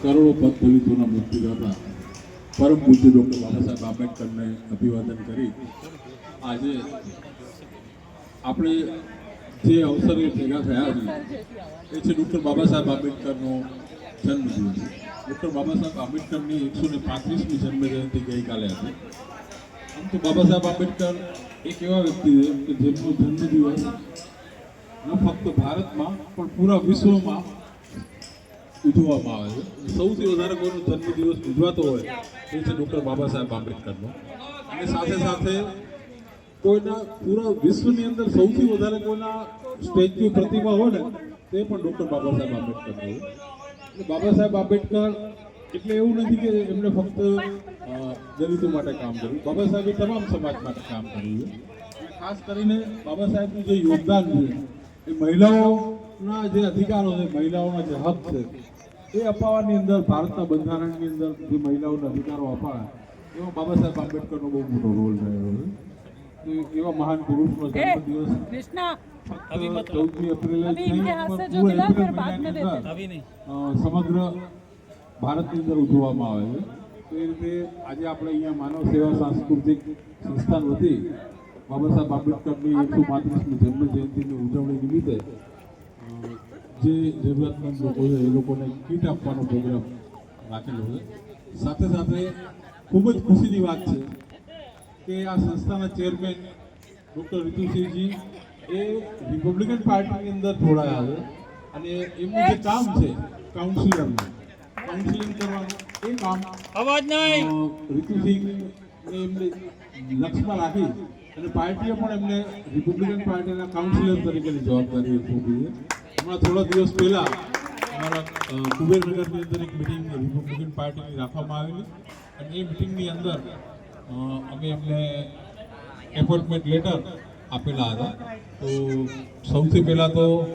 કરોડો પદ દલિતોના મુક્તિદાતા પરમ પૂજ્ય ડૉક્ટર બાબા સાહેબ આંબેડકરને અભિવાદન કરી આજે આપણે જે અવસરે ભેગા થયા છીએ એ છે ડૉક્ટર બાબા સાહેબ આંબેડકરનો જન્મદિવસ. ડૉક્ટર બાબા સાહેબ આંબેડકરની 135મી જન્મજયંતિ ગઈકાલે હતી. આમ તો બાબા સાહેબ આંબેડકર એક એવા વ્યક્તિ છે કે જેમનો જન્મદિવસ ન ફક્ત ભારતમાં પણ પૂરા વિશ્વમાં ઉજવવામાં આવે છે. સૌથી વધારે કોઈનો જન્મદિવસ ઉજવાતો હોય એ છે ડૉક્ટર બાબા સાહેબ આંબેડકરનો. અને સાથે સાથે કોઈના પૂરા વિશ્વની અંદર સૌથી વધારે કોઈના સ્ટેચ્યુ પ્રતિમા હોય ને તે પણ ડૉક્ટર બાબા સાહેબ આંબેડકર હોય. એટલે બાબા સાહેબ આંબેડકર એટલે એવું નથી કે એમણે ફક્ત દલિતો માટે કામ કર્યું. બાબા સાહેબે તમામ સમાજ માટે કામ કર્યું છે. અને ખાસ કરીને બાબા સાહેબનું જે યોગદાન છે એ મહિલાઓના જે અધિકારો છે, મહિલાઓના જે હક છે એ અપાવવાની અંદર ભારતના બંધારણની અંદર જે મહિલાઓને અધિકારો અપાયા એમાં બાબા સાહેબ આંબેડકરનો બહુ મોટો રોલ રહ્યો છે. તો એવા મહાન પુરુષનો જન્મદિવસ 14મી એપ્રિલે સમગ્ર ભારતની અંદર ઉજવવામાં આવે છે. તો એ રીતે આજે આપણે અહીંયા માનવ સેવા સાંસ્કૃતિક સંસ્થાન વતી બાબા સાહેબ આંબેડકરની 135મી જન્મજયંતિની ઉજવણી નિમિત્તે જે જરૂરિયાતમંદ લોકો છે એ લોકોને કીટ આપવાનો પ્રોગ્રામ રાખેલો છે. સાથે સાથે ખૂબ જ ખુશીની વાત છે કે આ સંસ્થાના ચેરમેન ડૉક્ટર રિતુસિંહજી એ રિપબ્લિકન પાર્ટીની અંદર જોડાયા છે અને એમનું જે કામ છે કાઉન્સિલિંગ કરવાનું એ કામ રિતુસિંહને એમને લક્ષ્યમાં રાખી અને પાર્ટીએ પણ એમને રિપબ્લિકન પાર્ટીના કાઉન્સિલર તરીકેની જવાબદારી સોંપી છે. હમણાં થોડા દિવસ પહેલાં અમારા કુબેરનગરની અંદર એક મિટિંગ રિપબ્લિકન પાર્ટીની રાખવામાં આવેલી અને એ મિટિંગની અંદર અમે એમને એપોઇન્ટમેન્ટ લેટર આપેલા હતા. તો સૌથી પહેલાં તો